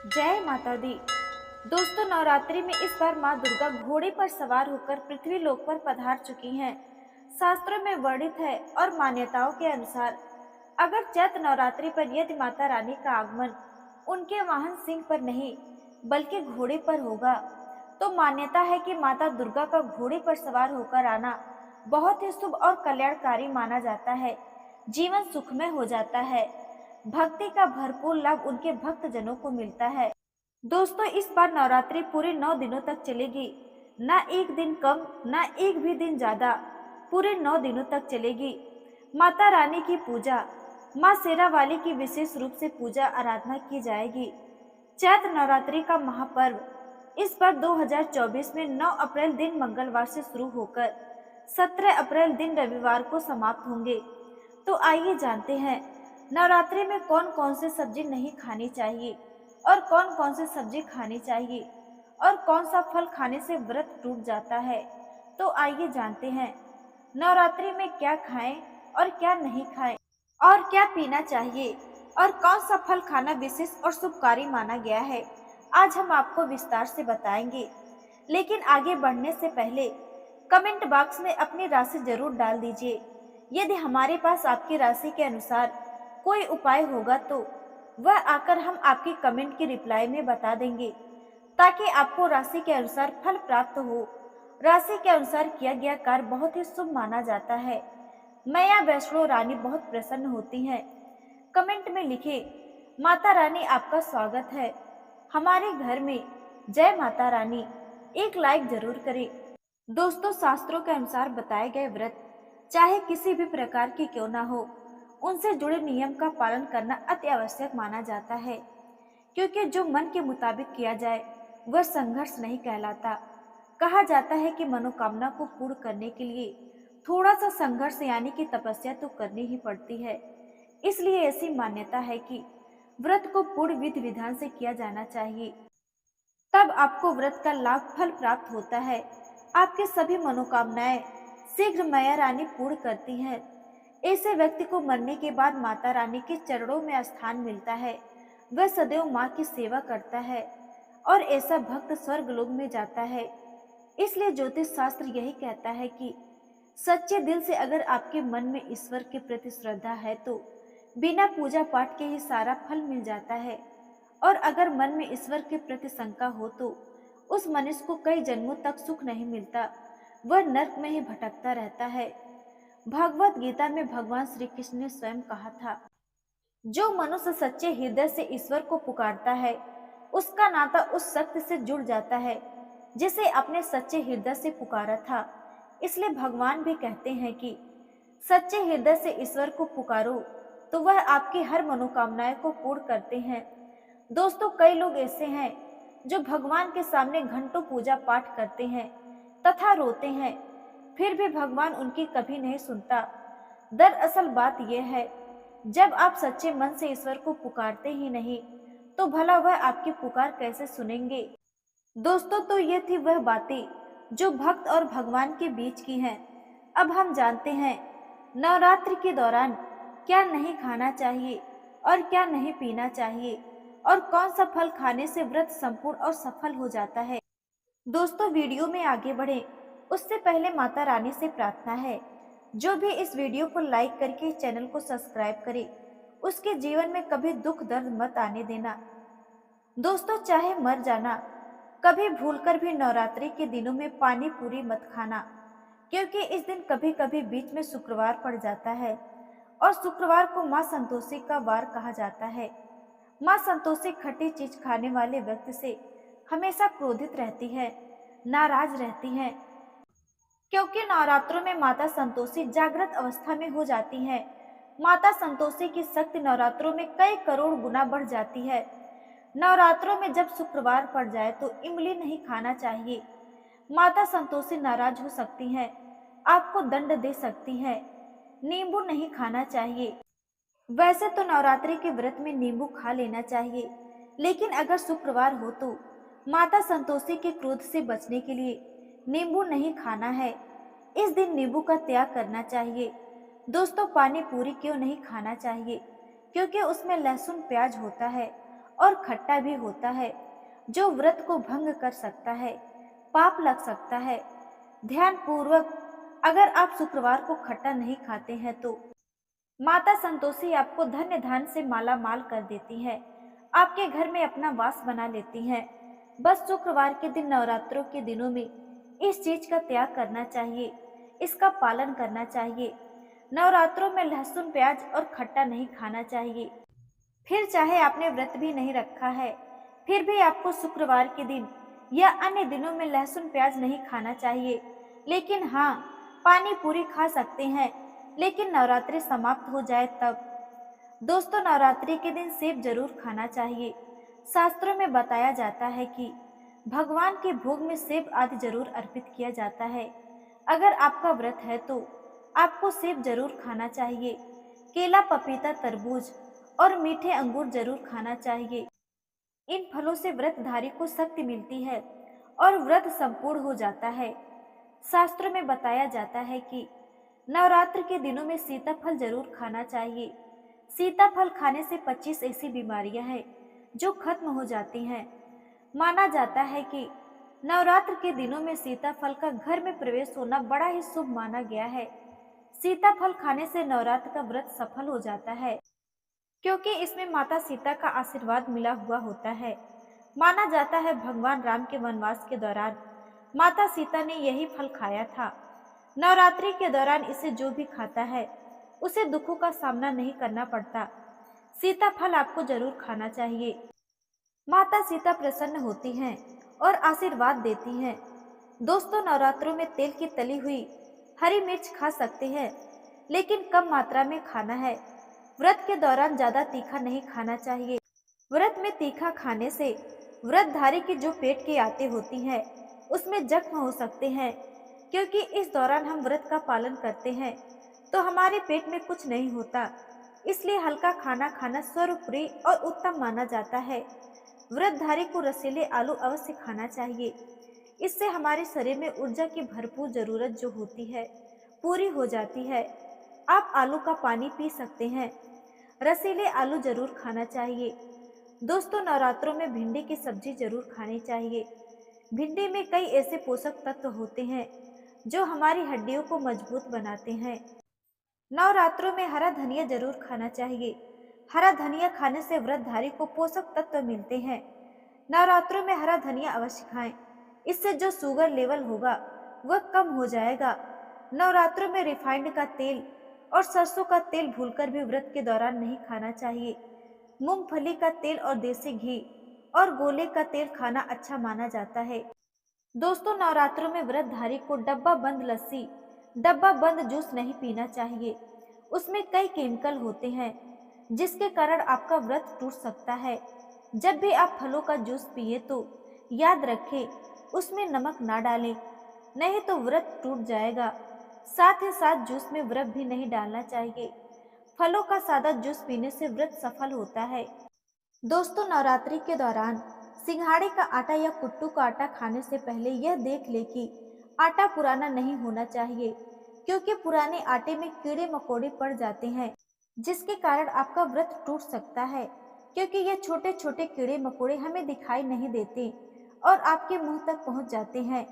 जय माता दी। दोस्तों, नवरात्रि में इस बार माँ दुर्गा घोड़े पर सवार होकर पृथ्वी लोक पर पधार चुकी हैं। शास्त्रों में वर्णित है और मान्यताओं के अनुसार अगर चैत्र नवरात्रि पर यदि माता रानी का आगमन उनके वाहन सिंह पर नहीं बल्कि घोड़े पर होगा तो मान्यता है कि माता दुर्गा का घोड़े पर सवार होकर आना बहुत ही शुभ और कल्याणकारी माना जाता है। जीवन सुखमय हो जाता है। भक्ति का भरपूर लाभ उनके भक्त जनों को मिलता है। दोस्तों, इस बार नवरात्रि पूरे 9 दिनों तक चलेगी। ना एक दिन कम, ना एक भी दिन ज्यादा, पूरे 9 दिनों तक चलेगी। माता रानी की पूजा, माँ शेरावाली की विशेष रूप से पूजा आराधना की जाएगी। चैत्र नवरात्रि का महापर्व इस बार 2024 में 9 अप्रैल दिन मंगलवार से शुरू होकर 17 अप्रैल दिन रविवार को समाप्त होंगे। तो आइए जानते हैं नवरात्रि में कौन कौन से सब्जी नहीं खानी चाहिए और कौन कौन से सब्जी खानी चाहिए और कौन सा फल खाने से व्रत टूट जाता है। तो आइए जानते हैं नवरात्रि में क्या खाएं और क्या नहीं खाएं और क्या पीना चाहिए और कौन सा फल खाना विशेष और शुभकारी माना गया है। आज हम आपको विस्तार से बताएंगे। लेकिन आगे बढ़ने से पहले कमेंट बॉक्स में अपनी राशि जरूर डाल दीजिए। यदि हमारे पास आपकी राशि के अनुसार कोई उपाय होगा तो वह आकर हम आपकी कमेंट की रिप्लाई में बता देंगे, ताकि आपको राशि के अनुसार फल प्राप्त हो। राशि के अनुसार किया गया कार्य बहुत ही शुभ माना जाता है। मैया वैष्णो रानी बहुत प्रसन्न होती हैं। कमेंट में लिखे, माता रानी आपका स्वागत है हमारे घर में, जय माता रानी। एक लाइक जरूर करें। दोस्तों, शास्त्रों के अनुसार बताए गए व्रत चाहे किसी भी प्रकार की क्यों ना हो, उनसे जुड़े नियम का पालन करना अति आवश्यक माना जाता है, क्योंकि जो मन के मुताबिक किया जाए वह संघर्ष नहीं कहलाता। कहा जाता है कि मनोकामना को पूर्ण करने के लिए थोड़ा सा संघर्ष यानी कि तपस्या तो करनी ही पड़ती है। इसलिए ऐसी मान्यता है कि व्रत को पूर्ण विधि विधान से किया जाना चाहिए, तब आपको व्रत का लाभ फल प्राप्त होता है। आपके सभी मनोकामनाएं शीघ्र मैया रानी पूर्ण करती हैं। ऐसे व्यक्ति को मरने के बाद माता रानी के चरणों में स्थान मिलता है। वह सदैव माँ की सेवा करता है और ऐसा भक्त स्वर्गलोक में जाता है। इसलिए ज्योतिष शास्त्र यही कहता है कि सच्चे दिल से अगर आपके मन में ईश्वर के प्रति श्रद्धा है तो बिना पूजा पाठ के ही सारा फल मिल जाता है। और अगर मन में ईश्वर के प्रति शंका हो तो उस मनुष्य को कई जन्मों तक सुख नहीं मिलता, वह नरक में ही भटकता रहता है। भगवत गीता में भगवान श्री कृष्ण ने स्वयं कहा था, जो मनुष्य सच्चे हृदय से ईश्वर को पुकारता है उसका नाता उस शक्ति से जुड़ जाता है जिसे अपने सच्चे हृदय से पुकारा था। इसलिए भगवान भी कहते हैं कि सच्चे हृदय से ईश्वर को पुकारो तो वह आपकी हर मनोकामनाएं को पूर्ण करते हैं। दोस्तों, कई लोग ऐसे हैं जो भगवान के सामने घंटों पूजा पाठ करते हैं तथा रोते हैं, फिर भी भगवान उनकी कभी नहीं सुनता। दरअसल बात यह है, जब आप सच्चे मन से ईश्वर को पुकारते ही नहीं तो भला वह आपकी पुकार कैसे सुनेंगे। दोस्तों, तो ये थी वह बातें जो भक्त और भगवान के बीच की हैं। अब हम जानते हैं नवरात्रि के दौरान क्या नहीं खाना चाहिए और क्या नहीं पीना चाहिए और कौन सा फल खाने से व्रत संपूर्ण और सफल हो जाता है। दोस्तों, वीडियो में आगे बढ़े उससे पहले माता रानी से प्रार्थना है, जो भी इस वीडियो को लाइक करके चैनल को सब्सक्राइब करे उसके जीवन में कभी दुख दर्द मत आने देना। दोस्तों, चाहे मर जाना, कभी भूलकर भी नवरात्रि के दिनों में पानी पूरी मत खाना, क्योंकि इस दिन कभी कभी बीच में शुक्रवार पड़ जाता है और शुक्रवार को माँ संतोषी का वार कहा जाता है। माँ संतोषी खट्टी चीज खाने वाले व्यक्ति से हमेशा क्रोधित रहती है, नाराज रहती है, क्योंकि नवरात्रों में माता संतोषी जागृत अवस्था में हो जाती है। माता संतोषी की शक्ति नवरात्रों में कई करोड़ गुना बढ़ जाती है। नवरात्रों में जब शुक्रवार पड़ जाए तो इमली नहीं खाना चाहिए। माता संतोषी नाराज हो सकती हैं, आपको दंड दे सकती हैं। नींबू नहीं खाना चाहिए। वैसे तो नवरात्रि के व्रत में नींबू खा लेना चाहिए, लेकिन अगर शुक्रवार हो तो माता संतोषी के क्रोध से बचने के लिए नींबू नहीं खाना है। इस दिन नींबू का त्याग करना चाहिए। दोस्तों, पानी पूरी क्यों नहीं खाना चाहिए, क्योंकि उसमें लहसुन प्याज होता है और खट्टा भी होता है, जो व्रत को भंग कर सकता है, पाप लग सकता है। ध्यान पूर्वक अगर आप शुक्रवार को खट्टा नहीं खाते हैं तो माता संतोषी आपको धन्य धान से माला माल कर देती है, आपके घर में अपना वास बना लेती हैं। बस शुक्रवार के दिन, नवरात्रों के दिनों में इस चीज का त्याग करना चाहिए, इसका पालन करना चाहिए। नवरात्रों में लहसुन, प्याज और खट्टा नहीं खाना चाहिए। फिर चाहे आपने व्रत भी नहीं रखा है, फिर भी आपको शुक्रवार के दिन या अन्य दिनों में लहसुन, प्याज नहीं खाना चाहिए। लेकिन हाँ, पानी पूरी खा सकते हैं, लेकिन नवरात्रि समाप्त हो जाए तब। दोस्तों, नवरात्रि के दिन सेब जरूर खाना चाहिए। शास्त्रों में बताया जाता है कि भगवान के भोग में सेब आदि जरूर अर्पित किया जाता है। अगर आपका व्रत है तो आपको सेब जरूर खाना चाहिए। केला, पपीता, तरबूज और मीठे अंगूर जरूर खाना चाहिए। इन फलों से व्रतधारी को शक्ति मिलती है और व्रत संपूर्ण हो जाता है। शास्त्रों में बताया जाता है कि नवरात्र के दिनों में सीताफल जरूर खाना चाहिए। सीताफल खाने से 25 ऐसी बीमारियां हैं जो खत्म हो जाती हैं। माना जाता है कि नवरात्र के दिनों में सीताफल का घर में प्रवेश होना बड़ा ही शुभ माना गया है। सीताफल खाने से नवरात्र का व्रत सफल हो जाता है, क्योंकि इसमें माता सीता का आशीर्वाद मिला हुआ होता है। माना जाता है भगवान राम के वनवास के दौरान माता सीता ने यही फल खाया था। नवरात्रि के दौरान इसे जो भी खाता है उसे दुखों का सामना नहीं करना पड़ता। सीताफल आपको जरूर खाना चाहिए। माता सीता प्रसन्न होती हैं और आशीर्वाद देती हैं। दोस्तों, नवरात्रों में तेल की तली हुई हरी मिर्च खा सकते हैं, लेकिन कम मात्रा में खाना है। व्रत के दौरान ज्यादा तीखा नहीं खाना चाहिए। व्रत में तीखा खाने से व्रतधारी की जो पेट की आंतें होती हैं उसमें जख्म हो सकते हैं। क्योंकि इस दौरान हम व्रत का पालन करते हैं तो हमारे पेट में कुछ नहीं होता, इसलिए हल्का खाना खाना सर्वोपरि और उत्तम माना जाता है। व्रतधारी को रसीले आलू अवश्य खाना चाहिए। इससे हमारे शरीर में ऊर्जा की भरपूर जरूरत जो होती है पूरी हो जाती है। आप आलू का पानी पी सकते हैं। रसीले आलू जरूर खाना चाहिए। दोस्तों, नवरात्रों में भिंडी की सब्जी जरूर खानी चाहिए। भिंडी में कई ऐसे पोषक तत्व होते हैं जो हमारी हड्डियों को मजबूत बनाते हैं। नवरात्रों में हरा धनिया जरूर खाना चाहिए। हरा धनिया खाने से व्रतधारी को पोषक तत्व मिलते हैं। नवरात्रों में हरा धनिया अवश्य खाएं, इससे जो शुगर लेवल होगा वह कम हो जाएगा। नवरात्रों में रिफाइंड का तेल और सरसों का तेल भूलकर भी व्रत के दौरान नहीं खाना चाहिए। मूंगफली का तेल और देसी घी और गोले का तेल खाना अच्छा माना जाता है। दोस्तों, नवरात्रों में व्रतधारी को डब्बा बंद लस्सी, डब्बा बंद जूस नहीं पीना चाहिए। उसमें कई केमिकल होते हैं जिसके कारण आपका व्रत टूट सकता है। जब भी आप फलों का जूस पिए तो याद रखें उसमें नमक ना डालें, नहीं तो व्रत टूट जाएगा। साथ ही साथ जूस में बर्फ भी नहीं डालना चाहिए। फलों का सादा जूस पीने से व्रत सफल होता है। दोस्तों, नवरात्रि के दौरान सिंघाड़े का आटा या कुट्टू का आटा खाने से पहले यह देख ले कि आटा पुराना नहीं होना चाहिए, क्योंकि पुराने आटे में कीड़े मकोड़े पड़ जाते हैं जिसके कारण आपका व्रत टूट सकता है। क्योंकि ये छोटे छोटे कीड़े मकोड़े हमें दिखाई नहीं देते और आपके मुंह तक पहुंच जाते हैं।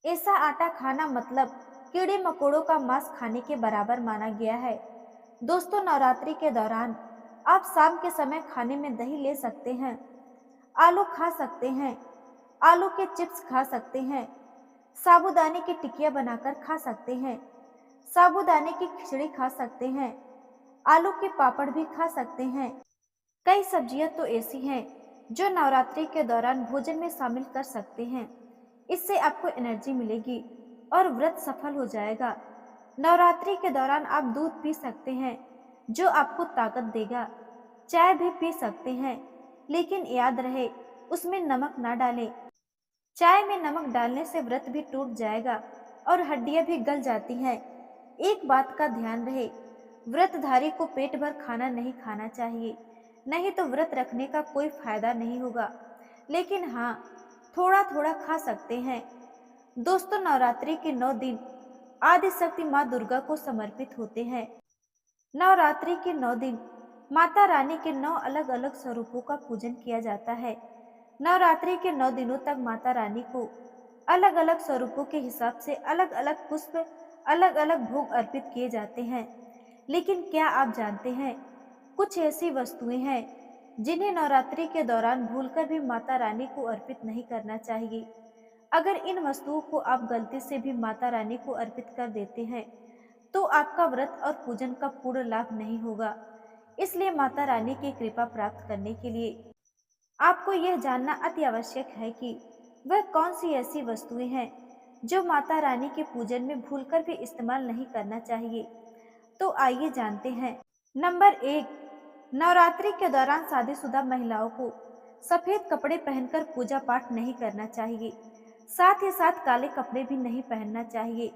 ऐसा आटा खाना मतलब कीड़े मकोड़ों का मांस खाने के बराबर माना गया है। दोस्तों, नवरात्रि के दौरान आप शाम के समय खाने में दही ले सकते हैं, आलू खा सकते हैं, आलू के चिप्स खा सकते हैं, साबूदाने की टिकिया बनाकर खा सकते हैं, साबूदाने की खिचड़ी खा सकते हैं, आलू के पापड़ भी खा सकते हैं। कई सब्जियां तो ऐसी हैं जो नवरात्रि के दौरान भोजन में शामिल कर सकते हैं। इससे आपको एनर्जी मिलेगी और व्रत सफल हो जाएगा। नवरात्रि के दौरान आप दूध पी सकते हैं जो आपको ताकत देगा। चाय भी पी सकते हैं, लेकिन याद रहे उसमें नमक ना डालें। चाय में नमक डालने से व्रत भी टूट जाएगा और हड्डियां भी गल जाती हैं। एक बात का ध्यान रहे, व्रतधारी को पेट भर खाना नहीं खाना चाहिए, नहीं तो व्रत रखने का कोई फायदा नहीं होगा। लेकिन हाँ, थोड़ा थोड़ा खा सकते हैं। दोस्तों, नवरात्रि के 9 दिन आदिशक्ति माँ दुर्गा को समर्पित होते हैं। नवरात्रि के 9 दिन माता रानी के 9 अलग अलग स्वरूपों का पूजन किया जाता है। नवरात्रि के 9 दिनों तक माता रानी को अलग अलग स्वरूपों के हिसाब से अलग अलग पुष्प, अलग अलग भोग अर्पित किए जाते हैं। लेकिन क्या आप जानते हैं, कुछ ऐसी वस्तुएं हैं जिन्हें नवरात्रि के दौरान भूलकर भी माता रानी को अर्पित नहीं करना चाहिए। अगर इन वस्तुओं को आप गलती से भी माता रानी को अर्पित कर देते हैं तो आपका व्रत और पूजन का पूर्ण लाभ नहीं होगा। इसलिए माता रानी की कृपा प्राप्त करने के लिए आपको यह जानना अति आवश्यक है कि वह कौन सी ऐसी वस्तुएं हैं जो माता रानी के पूजन में भूलकर भी इस्तेमाल नहीं करना चाहिए। तो आइए जानते हैं। नंबर 1, नवरात्रि के दौरान शादीशुदा महिलाओं को सफेद कपड़े पहनकर पूजा पाठ नहीं करना चाहिए। साथ ही साथ काले कपड़े भी नहीं पहनना चाहिए।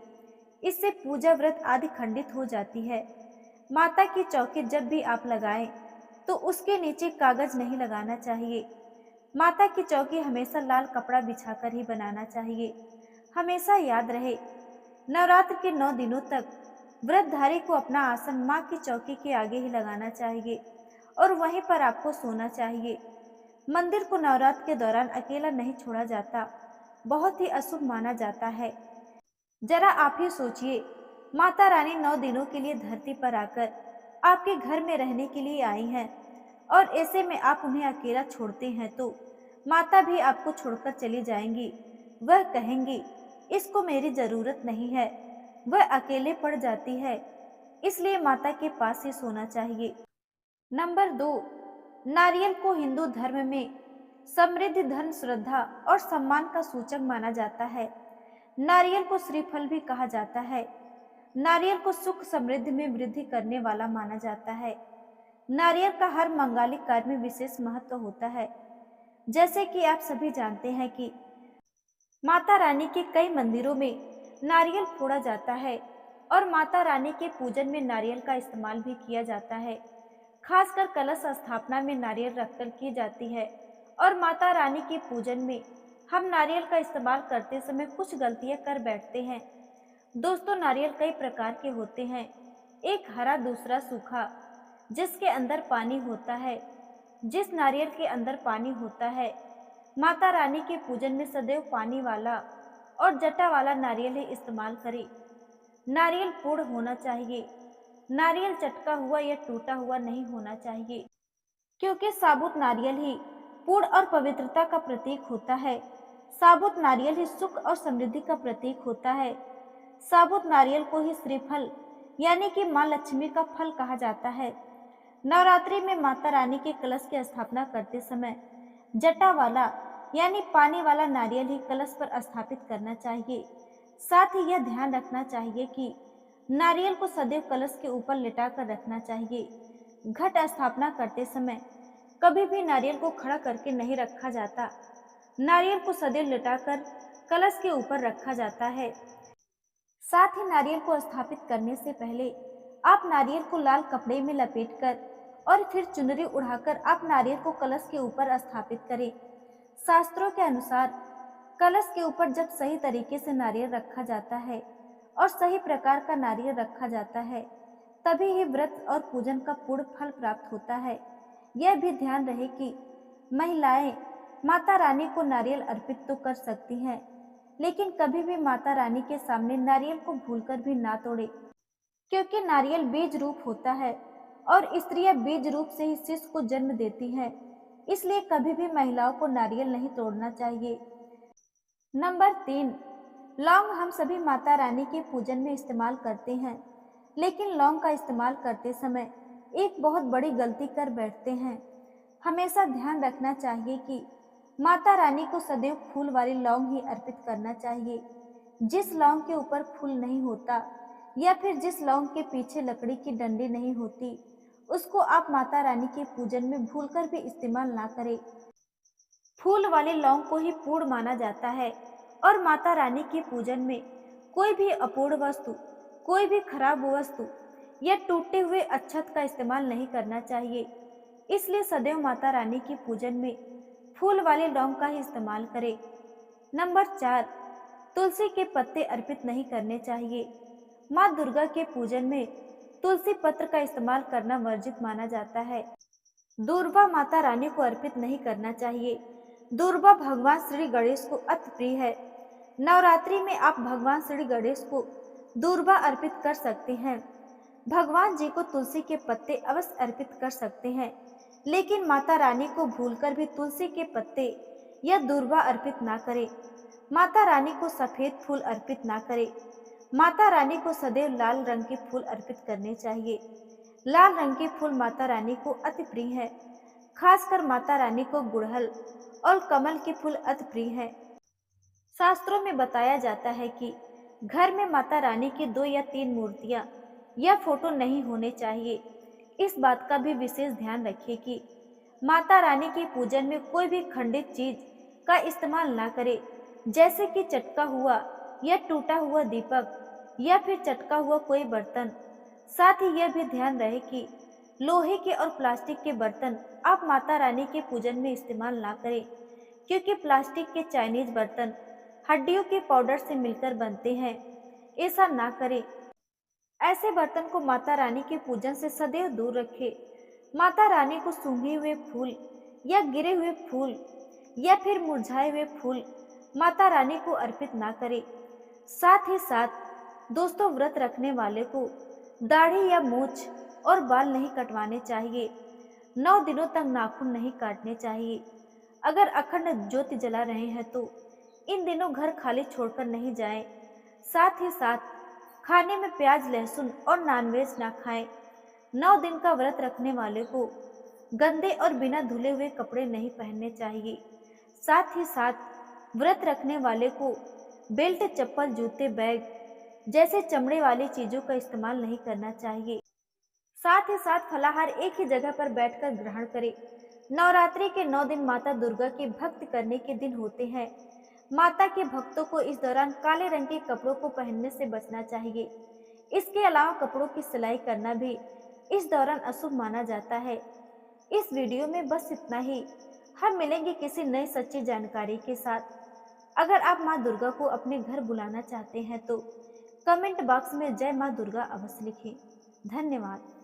इससे पूजा व्रत आदि खंडित हो जाती है। माता की चौकी जब भी आप लगाएं तो उसके नीचे कागज नहीं लगाना चाहिए। माता की चौकी हमेशा लाल कपड़ा बिछाकर ही बनाना चाहिए। हमेशा याद रहे, नवरात्र के 9 दिनों तक व्रतधारी को अपना आसन माँ की चौकी के आगे ही लगाना चाहिए और वहीं पर आपको सोना चाहिए। मंदिर को नवरात्र के दौरान अकेला नहीं छोड़ा जाता, बहुत ही अशुभ माना जाता है। जरा आप ही सोचिए, माता रानी 9 दिनों के लिए धरती पर आकर आपके घर में रहने के लिए आई हैं और ऐसे में आप उन्हें अकेला छोड़ते हैं तो माता भी आपको छोड़कर चली जाएंगी। वह कहेंगी, इसको मेरी जरूरत नहीं है। वह अकेले पड़ जाती है, इसलिए माता के पास ही सोना चाहिए। नंबर 2, नारियल को हिंदू धर्म में समृद्धि, धन, श्रद्धा और सम्मान का सूचक माना जाता है। नारियल को श्रीफल भी कहा जाता है। नारियल को सुख समृद्धि में वृद्धि करने वाला माना जाता है। नारियल का हर मांगलिक कार्य में विशेष महत्व होता है। जैसे कि आप सभी जानते हैं कि माता रानी के कई मंदिरों में नारियल फोड़ा जाता है और माता रानी के पूजन में नारियल का इस्तेमाल भी किया जाता है। खासकर कलश स्थापना में नारियल रखकर की जाती है और माता रानी के पूजन में हम नारियल का इस्तेमाल करते समय कुछ गलतियां कर बैठते हैं। दोस्तों, नारियल कई प्रकार के होते हैं, एक हरा, दूसरा सूखा, जिसके अंदर पानी होता है। जिस नारियल के अंदर पानी होता है, माता रानी के पूजन में सदैव पानी वाला और जटा वाला नारियल ही इस्तेमाल करें। नारियल पूर्ण होना चाहिए। नारियल चटका हुआ या टूटा हुआ नहीं होना चाहिए, क्योंकि साबुत नारियल ही पूर्ण और पवित्रता का प्रतीक होता है। साबुत नारियल ही सुख और समृद्धि का प्रतीक होता है। साबुत नारियल को ही श्रीफल यानी कि माँ लक्ष्मी का फल कहा जाता है। नवरात्रि में माता रानी के कलश की स्थापना करते समय जटा वाला यानी पानी वाला नारियल ही कलश पर स्थापित करना चाहिए। साथ ही यह ध्यान रखना चाहिए कि नारियल को सदैव कलश के ऊपर लिटा कर रखना चाहिए। घट स्थापना करते समय कभी भी नारियल को खड़ा करके नहीं रखा जाता। नारियल को सदैव लिटाकर कलश के ऊपर रखा जाता है। साथ ही नारियल को स्थापित करने से पहले आप नारियल को लाल कपड़े में लपेटकर और फिर चुनरी उड़ाकर आप नारियल को कलश के ऊपर स्थापित करें। शास्त्रों के अनुसार कलश के ऊपर जब सही तरीके से नारियल रखा जाता है और सही प्रकार का नारियल रखा जाता है, तभी ही व्रत और पूजन का पूर्ण फल प्राप्त होता है। यह भी ध्यान रहे कि महिलाएं माता रानी को नारियल अर्पित तो कर सकती हैं, लेकिन कभी भी माता रानी के सामने नारियल को भूलकर भी ना तोड़े, क्योंकि नारियल बीज रूप होता है और स्त्रियां बीज रूप से ही शिशु को जन्म देती हैं। इसलिए कभी भी महिलाओं को नारियल नहीं तोड़ना चाहिए। नंबर 3, लौंग हम सभी माता रानी के पूजन में इस्तेमाल करते हैं, लेकिन लौंग का इस्तेमाल करते समय एक बहुत बड़ी गलती कर बैठते हैं। हमेशा ध्यान रखना चाहिए कि माता रानी को सदैव फूल वाली लौंग ही अर्पित करना चाहिए। जिस लौंग के ऊपर फूल नहीं होता या फिर जिस लौंग के पीछे लकड़ी की डंडी नहीं होती, उसको आप माता रानी के पूजन में भूलकर भी इस्तेमाल ना करें। फूल वाले लौंग को ही पूर्ण माना जाता है और माता रानी के पूजन में कोई भी अपूर्ण वस्तु, कोई भी खराब वस्तु या टूटे हुए अक्षत का इस्तेमाल नहीं करना चाहिए। इसलिए सदैव माता रानी के पूजन में फूल वाले लौंग का ही इस्तेमाल करें। नंबर 4, तुलसी के पत्ते अर्पित नहीं करने चाहिए। माँ दुर्गा के पूजन में तुलसी पत्र का इस्तेमाल करना वर्जित माना जाता है। दूर्वा माता रानी को अर्पित नहीं करना चाहिए। दूर्वा भगवान श्री गणेश को अति प्रिय है। नवरात्रि में आप भगवान श्री गणेश को दूर्वा अर्पित कर सकते हैं। भगवान जी को तुलसी के पत्ते अवश्य अर्पित कर सकते हैं, लेकिन माता रानी को भूलकर भी तुलसी के पत्ते या दूर्वा अर्पित ना करें। माता रानी को सफेद फूल अर्पित ना करें। माता रानी को सदैव लाल रंग के फूल अर्पित करने चाहिए। लाल रंग के फूल माता रानी को अति प्रिय है। खासकर माता रानी को गुड़हल और कमल के फूल अति प्रिय है। शास्त्रों में बताया जाता है कि घर में माता रानी की 2 या 3 मूर्तियां या फोटो नहीं होने चाहिए। इस बात का भी विशेष ध्यान रखिए कि माता रानी के पूजन में कोई भी खंडित चीज का इस्तेमाल ना करें, जैसे कि चटका हुआ या टूटा हुआ दीपक या फिर चटका हुआ कोई बर्तन। साथ ही यह भी ध्यान रहे कि लोहे के और प्लास्टिक के बर्तन आप माता रानी के पूजन में इस्तेमाल ना करें, क्योंकि प्लास्टिक के चाइनीज बर्तन हड्डियों के पाउडर से मिलकर बनते हैं। ऐसा ना करें। ऐसे बर्तन को माता रानी के पूजन से सदैव दूर रखें। माता रानी को सूंघे हुए फूल या गिरे हुए फूल या फिर मुरझाए हुए फूल माता रानी को अर्पित ना करें। साथ ही साथ दोस्तों, व्रत रखने वाले को दाढ़ी या मूछ और बाल नहीं कटवाने चाहिए। 9 दिनों तक नाखून नहीं काटने चाहिए। अगर अखंड ज्योति जला रहे हैं तो इन दिनों घर खाली छोड़कर नहीं जाएं। साथ ही साथ खाने में प्याज, लहसुन और नॉनवेज ना खाएं। 9 दिन का व्रत रखने वाले को गंदे और बिना धुले हुए कपड़े नहीं पहनने चाहिए। साथ ही साथ व्रत रखने वाले को बेल्ट, चप्पल, जूते, बैग जैसे चमड़े वाली चीजों का इस्तेमाल नहीं करना चाहिए। साथ ही साथ फलाहार एक ही जगह पर बैठकर ग्रहण करें। नवरात्रि के 9 दिन माता दुर्गा के भक्ति करने के दिन होते हैं। माता के भक्तों को इस दौरान काले रंग के कपड़ों को पहनने से बचना चाहिए। इसके अलावा कपड़ों की सिलाई करना भी इस दौरान अशुभ माना जाता है। इस वीडियो में बस इतना ही। हम मिलेंगे किसी नई सच्ची जानकारी के साथ। अगर आप माँ दुर्गा को अपने घर बुलाना चाहते हैं तो कमेंट बॉक्स में जय माँ दुर्गा अवश्य लिखें। धन्यवाद।